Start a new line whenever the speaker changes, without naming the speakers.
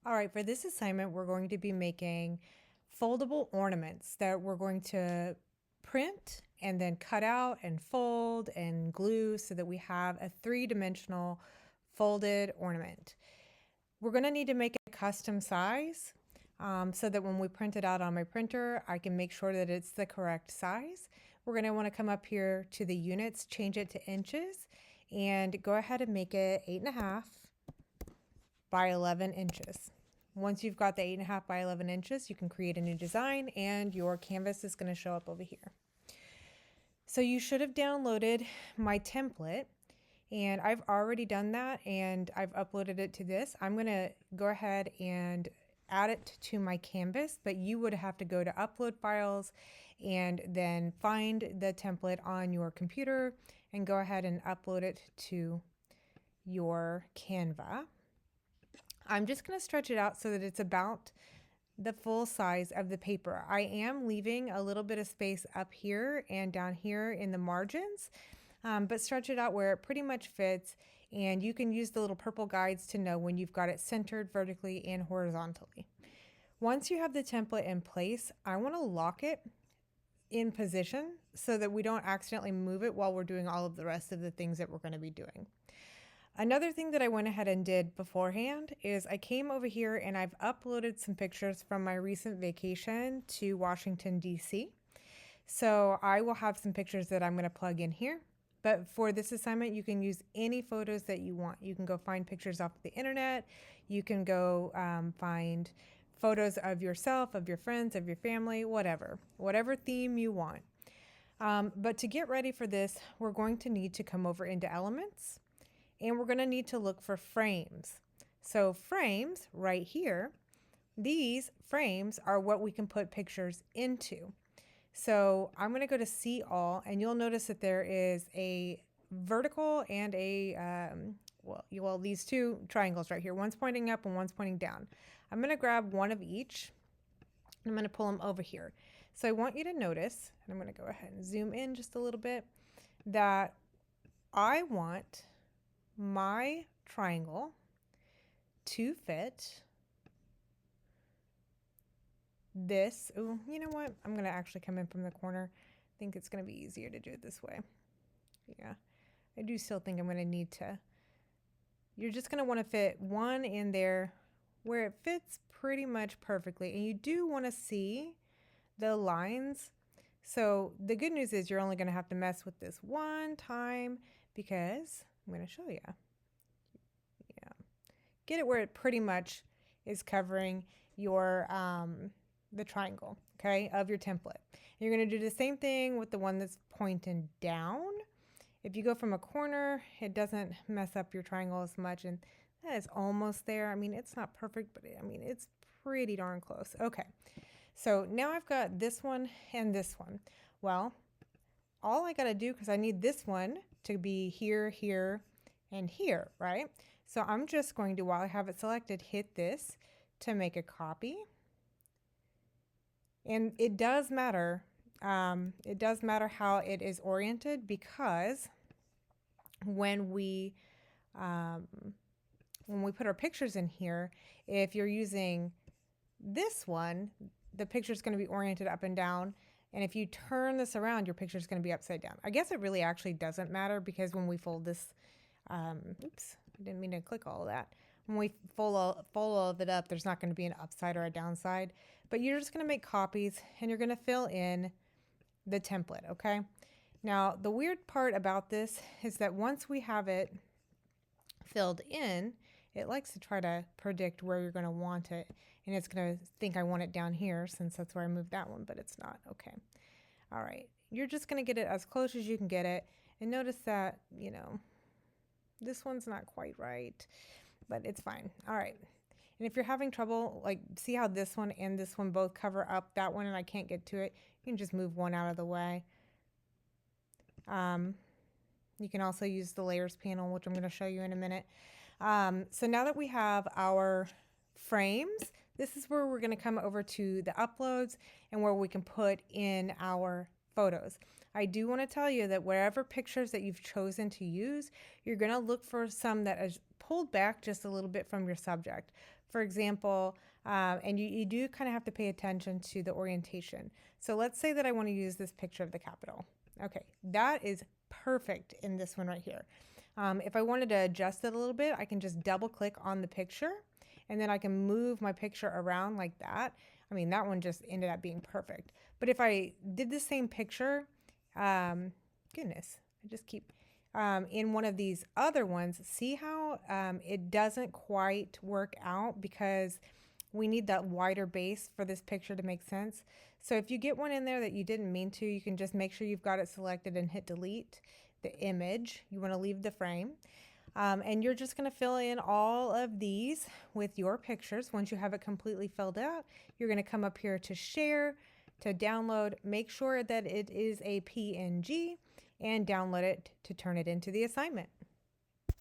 All right, for this assignment, we're going to be making foldable ornaments that we're going to print and then cut out and fold and glue so that we have a three-dimensional folded ornament. We're going to need to make a custom size so that when we print it out on my printer, I can make sure that it's the correct size. We're going to want to come up here to the units, change it to inches, and go ahead and make it 8.5 by 11 inches. Once you've got the 8.5 by 11 inches, you can create a new design and your canvas is going to show up over here. So you should have downloaded my template, and I've already done that and I've uploaded it to this. I'm going to go ahead and add it to my canvas, but you would have to go to upload files and then find the template on your computer and go ahead and upload it to your Canva. I'm just going to stretch it out so that it's about the full size of the paper. I am leaving a little bit of space up here and down here in the margins, but stretch it out where it pretty much fits, and you can use the little purple guides to know when you've got it centered vertically and horizontally. Once you have the template in place, I want to lock it in position so that we don't accidentally move it while we're doing all of the rest of the things that we're going to be doing. Another thing that I went ahead and did beforehand is I came over here and I've uploaded some pictures from my recent vacation to Washington, D.C. So I will have some pictures that I'm going to plug in here. But for this assignment, you can use any photos that you want. You can go find pictures off the internet. You can go find photos of yourself, of your friends, of your family, whatever theme you want. But to get ready for this, we're going to need to come over into Elements. And we're going to need to look for frames. So frames right here, these frames are what we can put pictures into. So I'm going to go to See All, and you'll notice that there is a vertical and a, well, these two triangles right here. One's pointing up and one's pointing down. I'm going to grab one of each. I'm going to pull them over here. So I want you to notice, and I'm going to go ahead and zoom in just a little bit, that I want my triangle to fit this. Oh, you know what? I'm going to actually come in from the corner. I think it's going to be easier to do it this way. Yeah, I do still think I'm going to need to. You're just going to want to fit one in there where it fits pretty much perfectly. And you do want to see the lines. So the good news is you're only going to have to mess with this one time because I'm going to show you. Yeah. Get it where it pretty much is covering your the triangle, okay, of your template. You're going to do the same thing with the one that's pointing down. If you go from a corner, it doesn't mess up your triangle as much, and that is almost there. I mean, it's not perfect, but I mean, it's pretty darn close. Okay, so now I've got this one and this one. Well, all I got to do, because I need this one to be here, here, and here, right? So I'm just going to, while I have it selected, hit this to make a copy. And it does matter. It does matter how it is oriented, because when we put our pictures in here, if you're using this one, the picture is going to be oriented up and down. And if you turn this around, your picture is going to be upside down. I guess it really actually doesn't matter, because when we fold this, oops, I didn't mean to click all of that. When we fold all of it up, there's not going to be an upside or a downside. But you're just going to make copies, and you're going to fill in the template, okay? Now, the weird part about this is that once we have it filled in, it likes to try to predict where you're going to want it. And it's going to think I want it down here, since that's where I moved that one, but it's not. Okay. All right. You're just going to get it as close as you can get it. And notice that, you know, this one's not quite right, but it's fine. All right. And if you're having trouble, like, see how this one and this one both cover up that one and I can't get to it, you can just move one out of the way. You can also use the layers panel, which I'm going to show you in a minute. So now that we have our frames, this is where we're going to come over to the uploads and where we can put in our photos. I do want to tell you that wherever pictures that you've chosen to use, you're going to look for some that is pulled back just a little bit from your subject. For example, and you do kind of have to pay attention to the orientation. So let's say that I want to use this picture of the Capitol. Okay, that is perfect in this one right here. If I wanted to adjust it a little bit, I can just double click on the picture and then I can move my picture around like that. I mean, that one just ended up being perfect. But if I did the same picture, goodness, I just keep in one of these other ones, see how it doesn't quite work out because we need that wider base for this picture to make sense. So if you get one in there that you didn't mean to, you can just make sure you've got it selected and hit delete the image. You want to leave the frame. And you're just going to fill in all of these with your pictures. Once you have it completely filled out, you're going to come up here to share, to download, make sure that it is a PNG, and download it to turn it into the assignment.